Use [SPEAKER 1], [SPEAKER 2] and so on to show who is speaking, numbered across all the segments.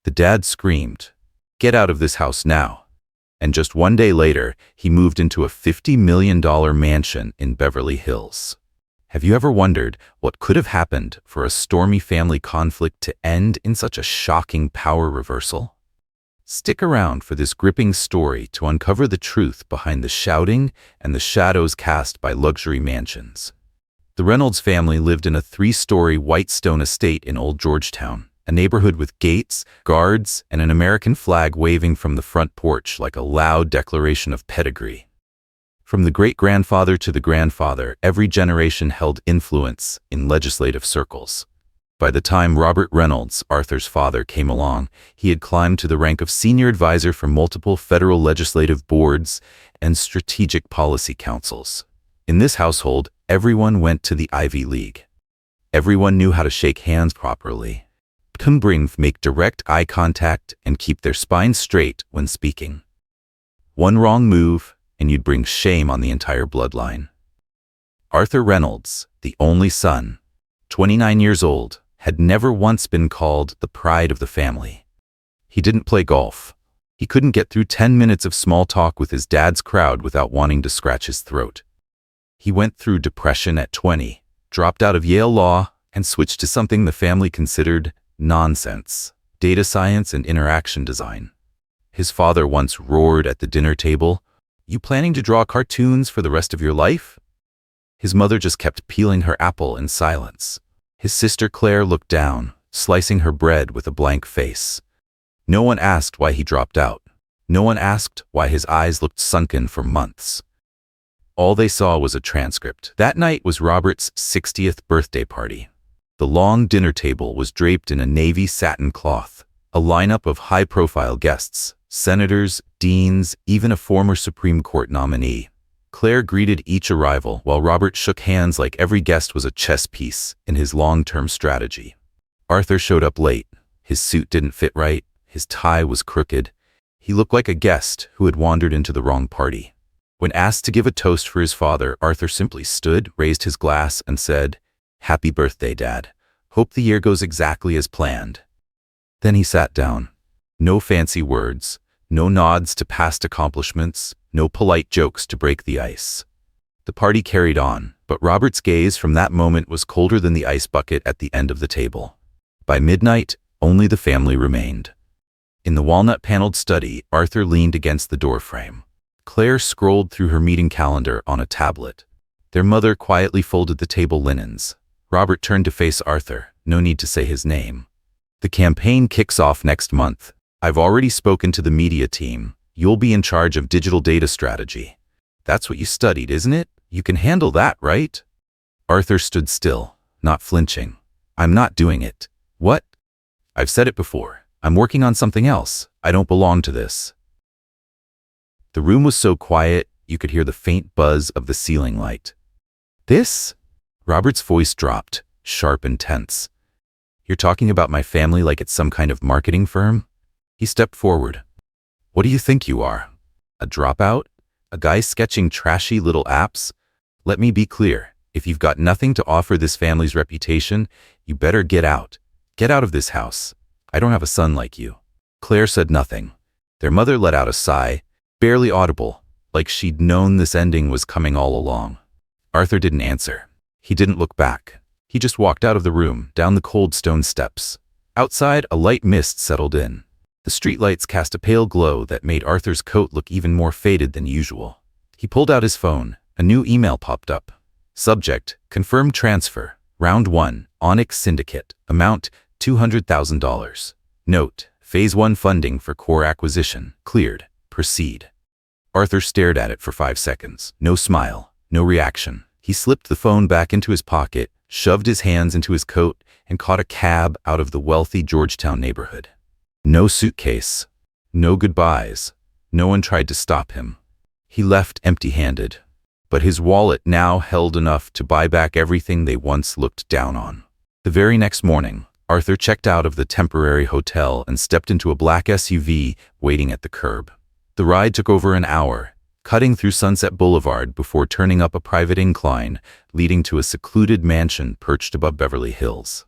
[SPEAKER 1] The dad screamed, "Get out of this house now." And just one day later, he moved into a $50 million mansion in Beverly Hills. Have you ever wondered what could have happened for a stormy family conflict to end in such a shocking power reversal? Stick around for this gripping story to uncover the truth behind the shouting and the shadows cast by luxury mansions. The Reynolds family lived in a 3-story white stone estate in Old Georgetown, a neighborhood with gates, guards, and an American flag waving from the front porch like a loud declaration of pedigree. From the great-grandfather to the grandfather, every generation held influence in legislative circles. By the time Robert Reynolds, Arthur's father, came along, he had climbed to the rank of senior advisor for multiple federal legislative boards and strategic policy councils. In this household, everyone went to the Ivy League. Everyone knew how to shake hands properly, make direct eye contact, and keep their spines straight when speaking. One wrong move, and you'd bring shame on the entire bloodline. Arthur Reynolds, the only son, 29 years old, had never once been called the pride of the family. He didn't play golf. He couldn't get through 10 minutes of small talk with his dad's crowd without wanting to scratch his throat. He went through depression at 20, dropped out of Yale Law, and switched to something the family considered nonsense: data science and interaction design. His father once roared at the dinner table, "You planning to draw cartoons for the rest of your life?" His mother just kept peeling her apple in silence. His sister Claire looked down, slicing her bread with a blank face. No one asked why he dropped out. No one asked why his eyes looked sunken for months. All they saw was a transcript. That night was Robert's 60th birthday party. The long dinner table was draped in a navy satin cloth. A lineup of high-profile guests, senators, deans, even a former Supreme Court nominee. Claire greeted each arrival while Robert shook hands like every guest was a chess piece in his long-term strategy. Arthur showed up late. His suit didn't fit right. His tie was crooked. He looked like a guest who had wandered into the wrong party. When asked to give a toast for his father, Arthur simply stood, raised his glass, and said, "Happy birthday, Dad. Hope the year goes exactly as planned." Then he sat down. No fancy words, no nods to past accomplishments, no polite jokes to break the ice. The party carried on, but Robert's gaze from that moment was colder than the ice bucket at the end of the table. By midnight, only the family remained. In the walnut-paneled study, Arthur leaned against the doorframe. Claire scrolled through her meeting calendar on a tablet. Their mother quietly folded the table linens. Robert turned to face Arthur. No need to say his name. "The campaign kicks off next month. I've already spoken to the media team. You'll be in charge of digital data strategy. That's what you studied, isn't it? You can handle that, right?" Arthur stood still, not flinching. "I'm not doing it." "What?" "I've said it before. I'm working on something else. I don't belong to this." The room was so quiet, you could hear the faint buzz of the ceiling light. "This?" Robert's voice dropped, sharp and tense. "You're talking about my family like it's some kind of marketing firm?" He stepped forward. "What do you think you are? A dropout? A guy sketching trashy little apps? Let me be clear. If you've got nothing to offer this family's reputation, you better get out. Get out of this house. I don't have a son like you." Claire said nothing. Their mother let out a sigh, barely audible, like she'd known this ending was coming all along. Arthur didn't answer. He didn't look back. He just walked out of the room, down the cold stone steps. Outside, a light mist settled in. The streetlights cast a pale glow that made Arthur's coat look even more faded than usual. He pulled out his phone. A new email popped up. Subject: Confirmed transfer. Round 1, Onyx Syndicate. Amount: $200,000. Note: Phase 1 funding for core acquisition. Cleared. Proceed. Arthur stared at it for 5 seconds. No smile. No reaction. He slipped the phone back into his pocket, shoved his hands into his coat, and caught a cab out of the wealthy Georgetown neighborhood. No suitcase. No goodbyes. No one tried to stop him. He left empty-handed. But his wallet now held enough to buy back everything they once looked down on. The very next morning, Arthur checked out of the temporary hotel and stepped into a black SUV waiting at the curb. The ride took over an hour, cutting through Sunset Boulevard before turning up a private incline leading to a secluded mansion perched above Beverly Hills.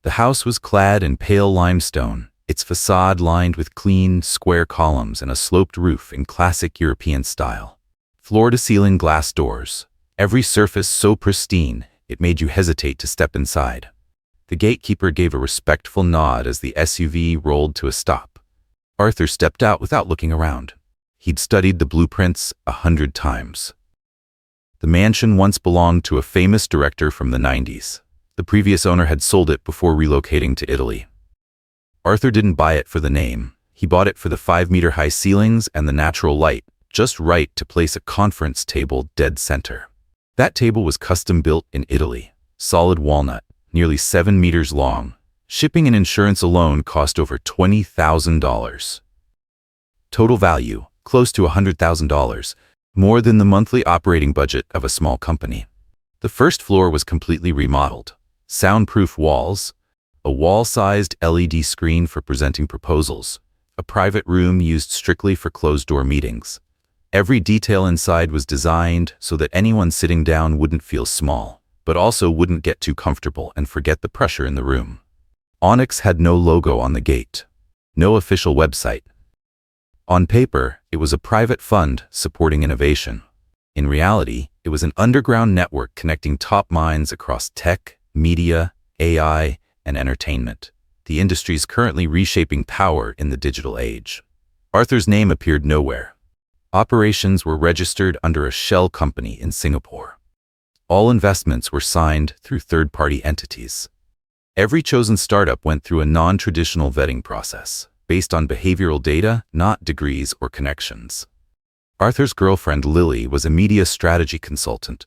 [SPEAKER 1] The house was clad in pale limestone, its facade lined with clean, square columns and a sloped roof in classic European style. Floor-to-ceiling glass doors, every surface so pristine it made you hesitate to step inside. The gatekeeper gave a respectful nod as the SUV rolled to a stop. Arthur stepped out without looking around. He'd studied the blueprints 100 times. The mansion once belonged to a famous director from the 90s. The previous owner had sold it before relocating to Italy. Arthur didn't buy it for the name. He bought it for the 5-meter-high ceilings and the natural light, just right to place a conference table dead center. That table was custom-built in Italy, solid walnut, nearly 7 meters long. Shipping and insurance alone cost over $20,000. Total value, close to $100,000, more than the monthly operating budget of a small company. The first floor was completely remodeled. Soundproof walls, a wall-sized LED screen for presenting proposals, a private room used strictly for closed-door meetings. Every detail inside was designed so that anyone sitting down wouldn't feel small, but also wouldn't get too comfortable and forget the pressure in the room. Onyx had no logo on the gate, no official website. On paper, it was a private fund supporting innovation. In reality, it was an underground network connecting top minds across tech, media, AI, and entertainment, the industries currently reshaping power in the digital age. Arthur's name appeared nowhere. Operations were registered under a shell company in Singapore. All investments were signed through third-party entities. Every chosen startup went through a non-traditional vetting process, based on behavioral data, not degrees or connections. Arthur's girlfriend Lily was a media strategy consultant.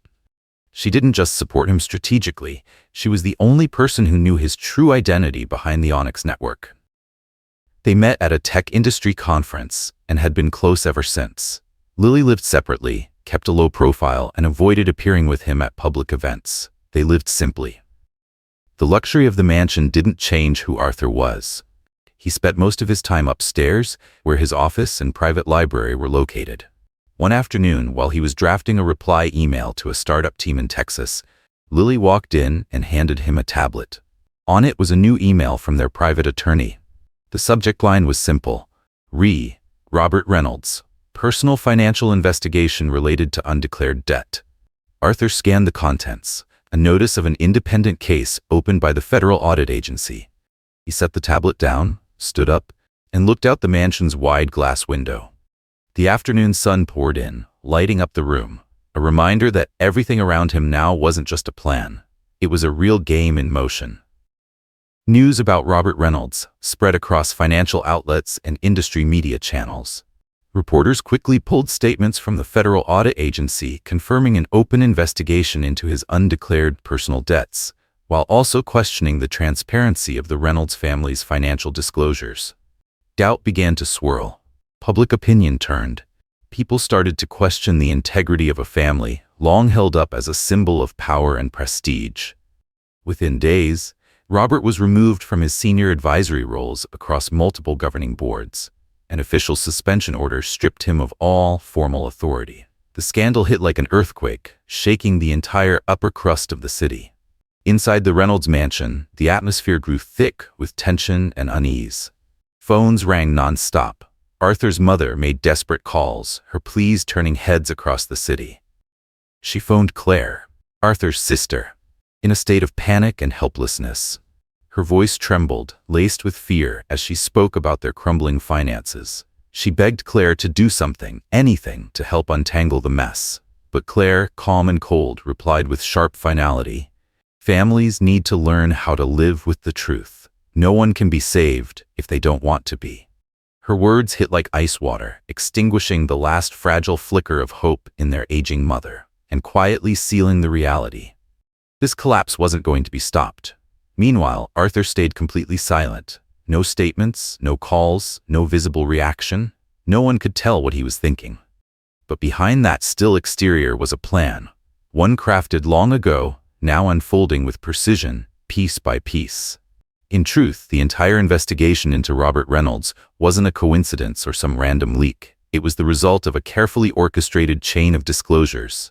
[SPEAKER 1] She didn't just support him strategically, she was the only person who knew his true identity behind the Onyx network. They met at a tech industry conference and had been close ever since. Lily lived separately, kept a low profile, and avoided appearing with him at public events. They lived simply. The luxury of the mansion didn't change who Arthur was. He spent most of his time upstairs, where his office and private library were located. One afternoon, while he was drafting a reply email to a startup team in Texas, Lily walked in and handed him a tablet. On it was a new email from their private attorney. The subject line was simple: Robert Reynolds, personal financial investigation related to undeclared debt. Arthur scanned the contents, a notice of an independent case opened by the Federal Audit Agency. He set the tablet down, stood up, and looked out the mansion's wide glass window. The afternoon sun poured in, lighting up the room, a reminder that everything around him now wasn't just a plan. It was a real game in motion. News about Robert Reynolds spread across financial outlets and industry media channels. Reporters quickly pulled statements from the Federal Audit Agency confirming an open investigation into his undeclared personal debts, while also questioning the transparency of the Reynolds family's financial disclosures. Doubt began to swirl. Public opinion turned. People started to question the integrity of a family long held up as a symbol of power and prestige. Within days, Robert was removed from his senior advisory roles across multiple governing boards. An official suspension order stripped him of all formal authority. The scandal hit like an earthquake, shaking the entire upper crust of the city. Inside the Reynolds mansion, the atmosphere grew thick with tension and unease. Phones rang non-stop. Arthur's mother made desperate calls, her pleas turning heads across the city. She phoned Claire, Arthur's sister, in a state of panic and helplessness. Her voice trembled, laced with fear, as she spoke about their crumbling finances. She begged Claire to do something, anything, to help untangle the mess. But Claire, calm and cold, replied with sharp finality, "Families need to learn how to live with the truth. No one can be saved if they don't want to be." Her words hit like ice water, extinguishing the last fragile flicker of hope in their aging mother, and quietly sealing the reality. This collapse wasn't going to be stopped. Meanwhile, Arthur stayed completely silent. No statements, no calls, no visible reaction. No one could tell what he was thinking. But behind that still exterior was a plan, one crafted long ago, now unfolding with precision, piece by piece. In truth, the entire investigation into Robert Reynolds wasn't a coincidence or some random leak. It was the result of a carefully orchestrated chain of disclosures,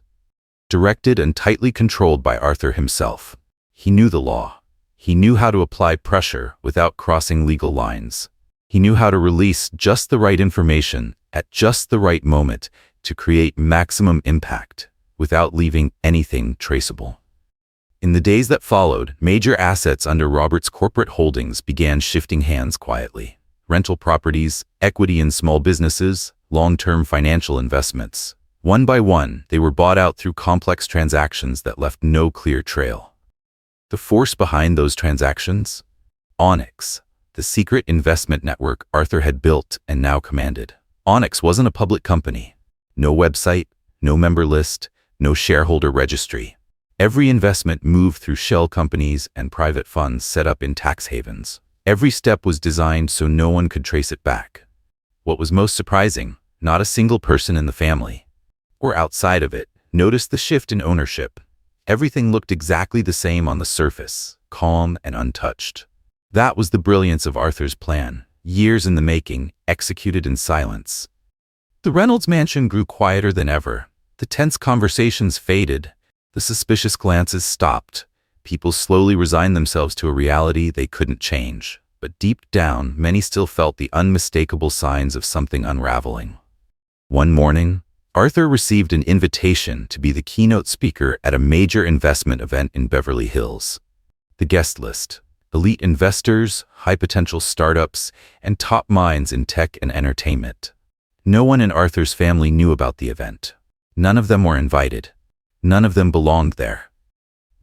[SPEAKER 1] directed and tightly controlled by Arthur himself. He knew the law. He knew how to apply pressure without crossing legal lines. He knew how to release just the right information at just the right moment to create maximum impact without leaving anything traceable. In the days that followed, major assets under Robert's corporate holdings began shifting hands quietly. Rental properties, equity in small businesses, long-term financial investments. One by one, they were bought out through complex transactions that left no clear trail. The force behind those transactions? Onyx, the secret investment network Arthur had built and now commanded. Onyx wasn't a public company. No website, no member list, no shareholder registry. Every investment moved through shell companies and private funds set up in tax havens. Every step was designed so no one could trace it back. What was most surprising, not a single person in the family, or outside of it, noticed the shift in ownership. Everything looked exactly the same on the surface, calm and untouched. That was the brilliance of Arthur's plan, years in the making, executed in silence. The Reynolds mansion grew quieter than ever. The tense conversations faded. The suspicious glances stopped. People slowly resigned themselves to a reality they couldn't change. But deep down, many still felt the unmistakable signs of something unraveling. One morning, Arthur received an invitation to be the keynote speaker at a major investment event in Beverly Hills. The guest list: elite investors, high-potential startups, and top minds in tech and entertainment. No one in Arthur's family knew about the event. None of them were invited. None of them belonged there.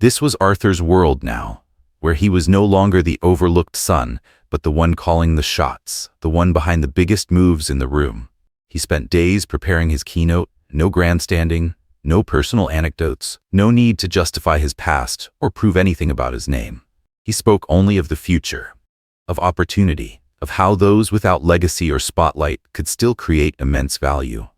[SPEAKER 1] This was Arthur's world now, where he was no longer the overlooked son, but the one calling the shots, the one behind the biggest moves in the room. He spent days preparing his keynote, no grandstanding, no personal anecdotes, no need to justify his past or prove anything about his name. He spoke only of the future, of opportunity, of how those without legacy or spotlight could still create immense value.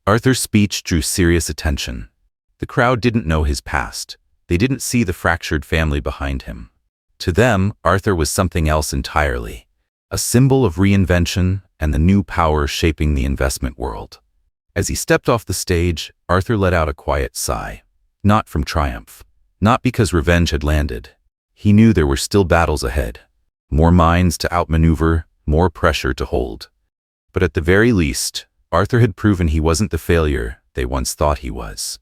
[SPEAKER 1] Arthur's speech drew serious attention. The crowd didn't know his past. They didn't see the fractured family behind him. To them, Arthur was something else entirely, a symbol of reinvention and the new power shaping the investment world. As he stepped off the stage, Arthur let out a quiet sigh. Not from triumph, not because revenge had landed. He knew there were still battles ahead, more minds to outmaneuver, more pressure to hold. But at the very least, Arthur had proven he wasn't the failure they once thought he was.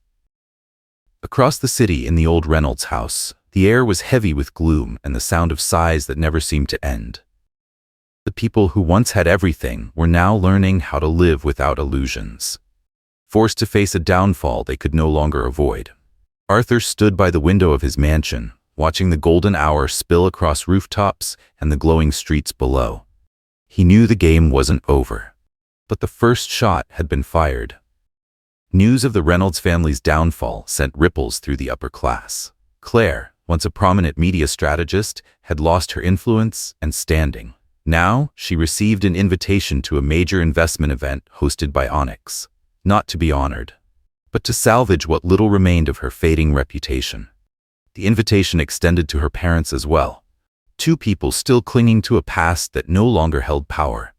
[SPEAKER 1] Across the city in the old Reynolds house, the air was heavy with gloom and the sound of sighs that never seemed to end. The people who once had everything were now learning how to live without illusions, forced to face a downfall they could no longer avoid. Arthur stood by the window of his mansion, watching the golden hour spill across rooftops and the glowing streets below. He knew the game wasn't over, but the first shot had been fired. News of the Reynolds family's downfall sent ripples through the upper class. Claire, once a prominent media strategist, had lost her influence and standing. Now, she received an invitation to a major investment event hosted by Onyx, not to be honored, but to salvage what little remained of her fading reputation. The invitation extended to her parents as well, two people still clinging to a past that no longer held power.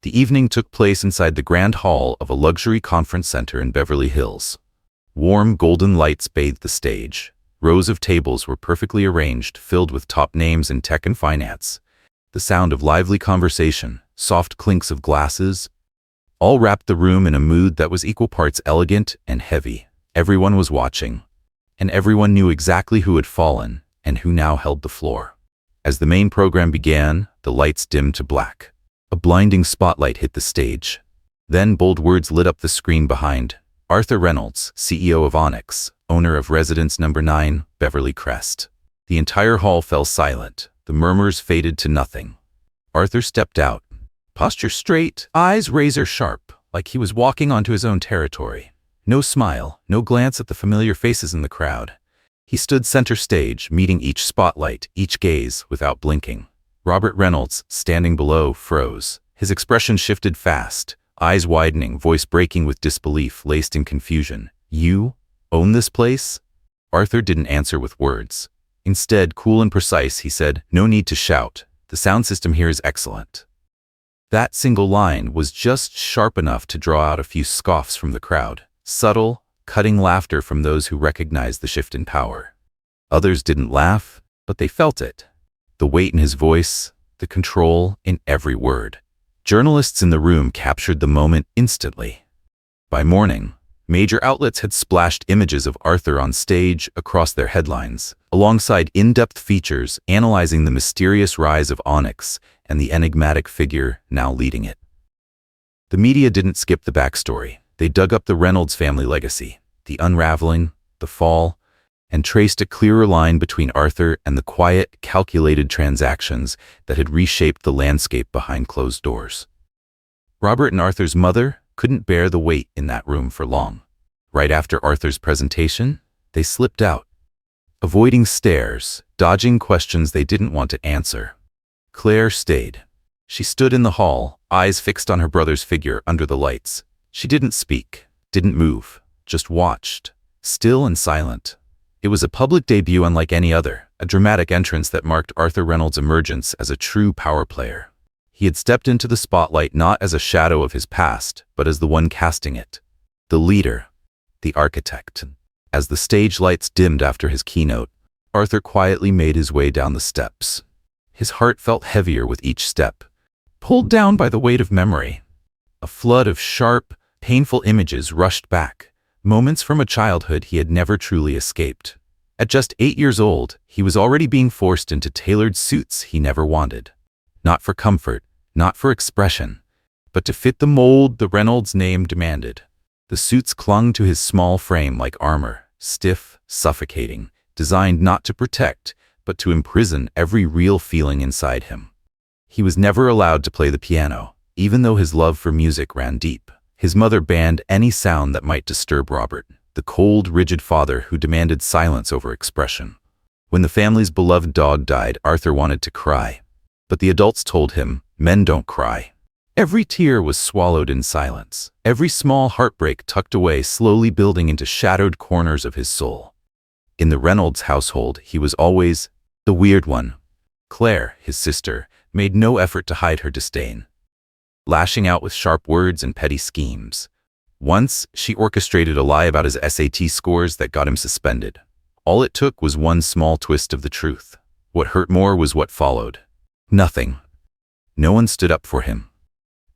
[SPEAKER 1] The evening took place inside the grand hall of a luxury conference center in Beverly Hills. Warm golden lights bathed the stage. Rows of tables were perfectly arranged, filled with top names in tech and finance. The sound of lively conversation, soft clinks of glasses, all wrapped the room in a mood that was equal parts elegant and heavy. Everyone was watching, and everyone knew exactly who had fallen and who now held the floor. As the main program began, the lights dimmed to black. A blinding spotlight hit the stage. Then bold words lit up the screen behind. Arthur Reynolds, CEO of Onyx, owner of Residence No. 9, Beverly Crest. The entire hall fell silent. The murmurs faded to nothing. Arthur stepped out, posture straight, eyes razor sharp, like he was walking onto his own territory. No smile, no glance at the familiar faces in the crowd. He stood center stage, meeting each spotlight, each gaze, without blinking. Robert Reynolds, standing below, froze. His expression shifted fast, eyes widening, voice breaking with disbelief laced in confusion. "You own this place?" Arthur didn't answer with words. Instead, cool and precise, he said, "No need to shout. The sound system here is excellent." That single line was just sharp enough to draw out a few scoffs from the crowd. Subtle, cutting laughter from those who recognized the shift in power. Others didn't laugh, but they felt it. The weight in his voice, the control in every word. Journalists in the room captured the moment instantly. By morning, major outlets had splashed images of Arthur on stage across their headlines, alongside in-depth features analyzing the mysterious rise of Onyx and the enigmatic figure now leading it. The media didn't skip the backstory. They dug up the Reynolds family legacy, the unraveling, the fall, and traced a clearer line between Arthur and the quiet, calculated transactions that had reshaped the landscape behind closed doors. Robert and Arthur's mother couldn't bear the weight in that room for long. Right after Arthur's presentation, they slipped out, avoiding stares, dodging questions they didn't want to answer. Claire stayed. She stood in the hall, eyes fixed on her brother's figure under the lights. She didn't speak, didn't move, just watched, still and silent. It was a public debut unlike any other, a dramatic entrance that marked Arthur Reynolds' emergence as a true power player. He had stepped into the spotlight not as a shadow of his past, but as the one casting it. The leader, the architect. As the stage lights dimmed after his keynote, Arthur quietly made his way down the steps. His heart felt heavier with each step, pulled down by the weight of memory. A flood of sharp, painful images rushed back, moments from a childhood he had never truly escaped. At just 8 years old, he was already being forced into tailored suits he never wanted. Not for comfort, not for expression, but to fit the mold the Reynolds name demanded. The suits clung to his small frame like armor, stiff, suffocating, designed not to protect, but to imprison every real feeling inside him. He was never allowed to play the piano, even though his love for music ran deep. His mother banned any sound that might disturb Robert, the cold, rigid father who demanded silence over expression. When the family's beloved dog died, Arthur wanted to cry. But the adults told him, men don't cry. Every tear was swallowed in silence, every small heartbreak tucked away, slowly building into shadowed corners of his soul. In the Reynolds household, he was always the weird one. Claire, his sister, made no effort to hide her disdain, lashing out with sharp words and petty schemes. Once, she orchestrated a lie about his SAT scores that got him suspended. All it took was one small twist of the truth. What hurt more was what followed. Nothing. No one stood up for him.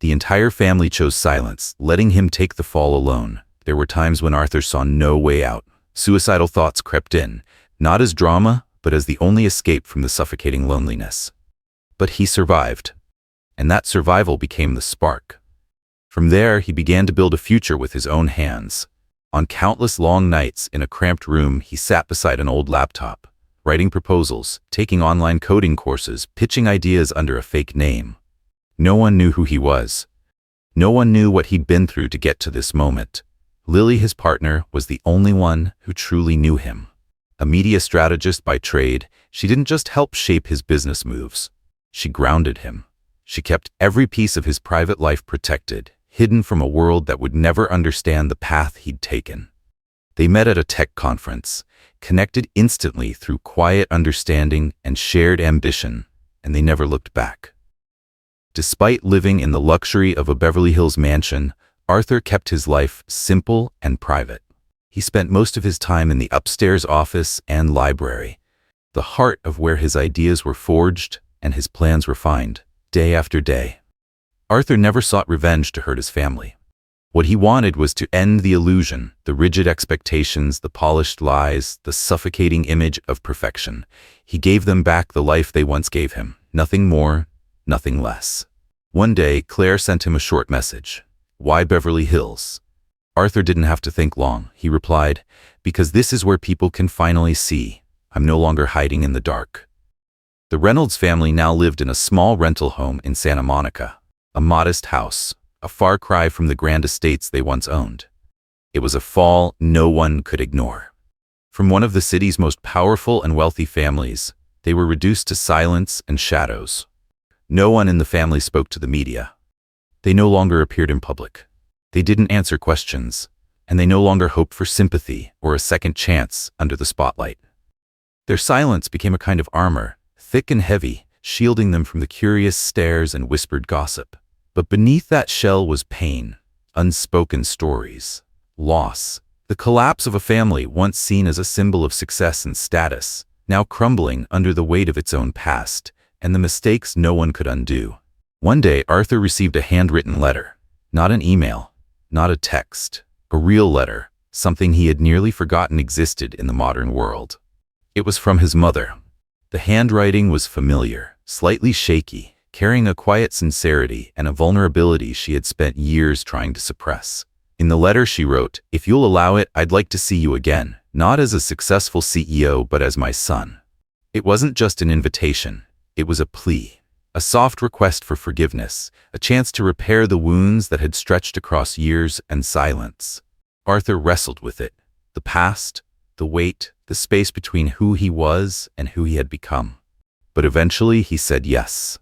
[SPEAKER 1] The entire family chose silence, letting him take the fall alone. There were times when Arthur saw no way out. Suicidal thoughts crept in, not as drama, but as the only escape from the suffocating loneliness. But he survived, and that survival became the spark. From there, he began to build a future with his own hands. On countless long nights in a cramped room, he sat beside an old laptop, writing proposals, taking online coding courses, pitching ideas under a fake name. No one knew who he was. No one knew what he'd been through to get to this moment. Lily, his partner, was the only one who truly knew him. A media strategist by trade, she didn't just help shape his business moves. She grounded him. She kept every piece of his private life protected, hidden from a world that would never understand the path he'd taken. They met at a tech conference, connected instantly through quiet understanding and shared ambition, and they never looked back. Despite living in the luxury of a Beverly Hills mansion, Arthur kept his life simple and private. He spent most of his time in the upstairs office and library, the heart of where his ideas were forged and his plans refined, day after day. Arthur never sought revenge to hurt his family. What he wanted was to end the illusion, the rigid expectations, the polished lies, the suffocating image of perfection. He gave them back the life they once gave him, nothing more, nothing less. One day, Claire sent him a short message. Why Beverly Hills? Arthur didn't have to think long. He replied, because this is where people can finally see. I'm no longer hiding in the dark. The Reynolds family now lived in a small rental home in Santa Monica, a modest house, a far cry from the grand estates they once owned. It was a fall no one could ignore. From one of the city's most powerful and wealthy families, they were reduced to silence and shadows. No one in the family spoke to the media. They no longer appeared in public. They didn't answer questions, and they no longer hoped for sympathy or a second chance under the spotlight. Their silence became a kind of armor, thick and heavy, shielding them from the curious stares and whispered gossip. But beneath that shell was pain, unspoken stories, loss, the collapse of a family once seen as a symbol of success and status, now crumbling under the weight of its own past, and the mistakes no one could undo. One day, Arthur received a handwritten letter. Not an email, not a text, a real letter, something he had nearly forgotten existed in the modern world. It was from his mother. The handwriting was familiar, slightly shaky, carrying a quiet sincerity and a vulnerability she had spent years trying to suppress. In the letter she wrote, "If you'll allow it, I'd like to see you again, not as a successful CEO but as my son." It wasn't just an invitation, it was a plea, a soft request for forgiveness, a chance to repair the wounds that had stretched across years and silence. Arthur wrestled with it, the past, the weight, the space between who he was and who he had become. But eventually he said yes.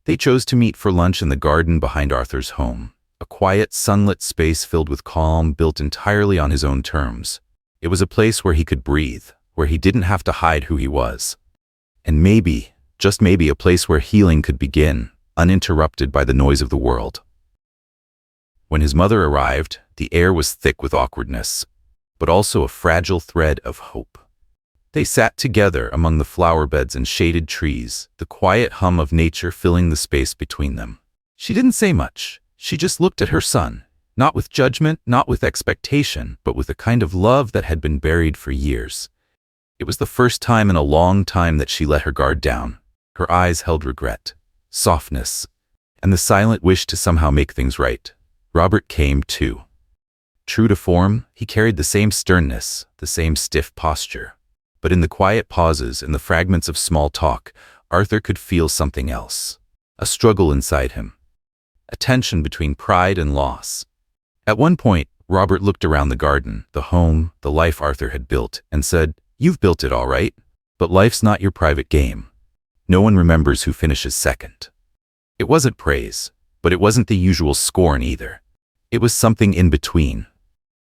[SPEAKER 1] They chose to meet for lunch in the garden behind Arthur's home, a quiet, sunlit space filled with calm, built entirely on his own terms. It was a place where he could breathe, where he didn't have to hide who he was. And maybe, just maybe, a place where healing could begin, uninterrupted by the noise of the world. When his mother arrived, the air was thick with awkwardness, but also a fragile thread of hope. They sat together among the flower beds and shaded trees, the quiet hum of nature filling the space between them. She didn't say much. She just looked at her son, not with judgment, not with expectation, but with a kind of love that had been buried for years. It was the first time in a long time that she let her guard down. Her eyes held regret, softness, and the silent wish to somehow make things right. Robert came too. True to form, he carried the same sternness, the same stiff posture. But in the quiet pauses, in the fragments of small talk, Arthur could feel something else. A struggle inside him. A tension between pride and loss. At one point, Robert looked around the garden, the home, the life Arthur had built, and said, "You've built it all right, but life's not your private game. No one remembers who finishes second." It wasn't praise, but it wasn't the usual scorn either. It was something in between.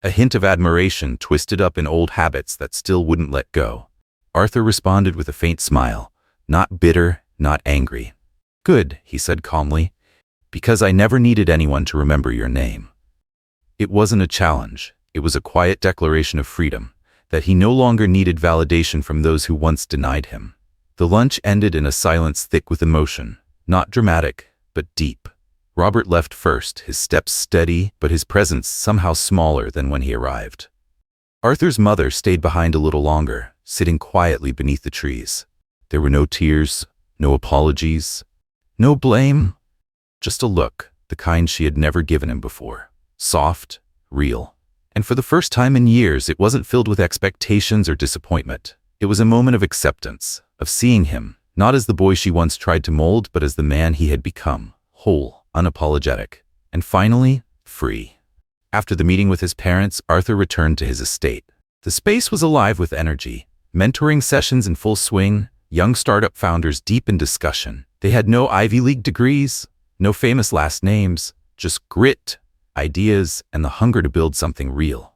[SPEAKER 1] A hint of admiration twisted up in old habits that still wouldn't let go. Arthur responded with a faint smile, not bitter, not angry. "Good," he said calmly, "because I never needed anyone to remember your name." It wasn't a challenge. It was a quiet declaration of freedom, that he no longer needed validation from those who once denied him. The lunch ended in a silence thick with emotion, not dramatic, but deep. Robert left first, his steps steady, but his presence somehow smaller than when he arrived. Arthur's mother stayed behind a little longer, sitting quietly beneath the trees. There were no tears, no apologies, no blame, just a look, the kind she had never given him before. Soft, real. And for the first time in years, it wasn't filled with expectations or disappointment. It was a moment of acceptance, of seeing him, not as the boy she once tried to mold, but as the man he had become, whole, unapologetic, and finally, free. After the meeting with his parents, Arthur returned to his estate. The space was alive with energy, mentoring sessions in full swing, young startup founders deep in discussion. They had no Ivy League degrees, no famous last names, just grit, ideas, and the hunger to build something real.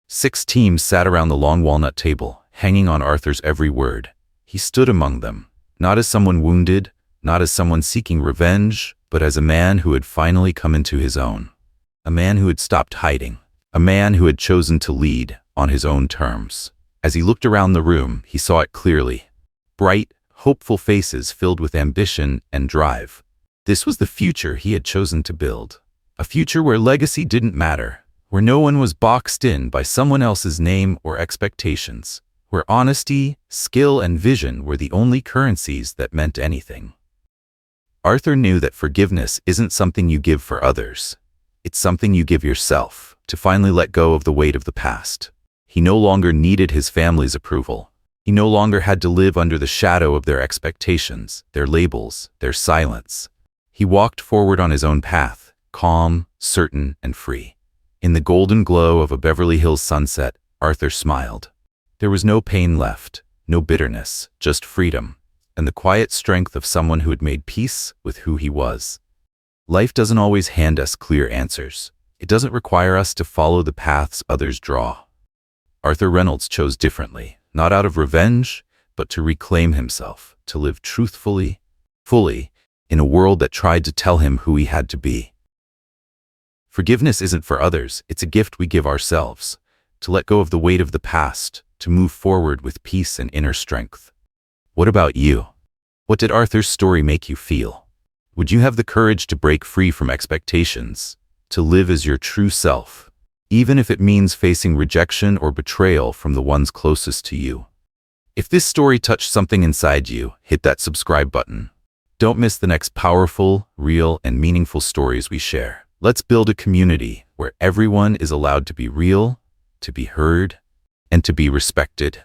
[SPEAKER 1] 6 teams sat around the long walnut table, hanging on Arthur's every word. He stood among them, not as someone wounded, not as someone seeking revenge, but as a man who had finally come into his own. A man who had stopped hiding. A man who had chosen to lead on his own terms. As he looked around the room, he saw it clearly. Bright, hopeful faces filled with ambition and drive. This was the future he had chosen to build. A future where legacy didn't matter, where no one was boxed in by someone else's name or expectations, where honesty, skill, and vision were the only currencies that meant anything. Arthur knew that forgiveness isn't something you give for others. It's something you give yourself, to finally let go of the weight of the past. He no longer needed his family's approval. He no longer had to live under the shadow of their expectations, their labels, their silence. He walked forward on his own path, calm, certain, and free. In the golden glow of a Beverly Hills sunset, Arthur smiled. There was no pain left, no bitterness, just freedom, and the quiet strength of someone who had made peace with who he was. Life doesn't always hand us clear answers. It doesn't require us to follow the paths others draw. Arthur Reynolds chose differently, not out of revenge, but to reclaim himself, to live truthfully, fully, in a world that tried to tell him who he had to be. Forgiveness isn't for others, it's a gift we give ourselves, to let go of the weight of the past, to move forward with peace and inner strength. What about you? What did Arthur's story make you feel? Would you have the courage to break free from expectations, to live as your true self, even if it means facing rejection or betrayal from the ones closest to you? If this story touched something inside you, hit that subscribe button. Don't miss the next powerful, real, and meaningful stories we share. Let's build a community where everyone is allowed to be real, to be heard, and to be respected.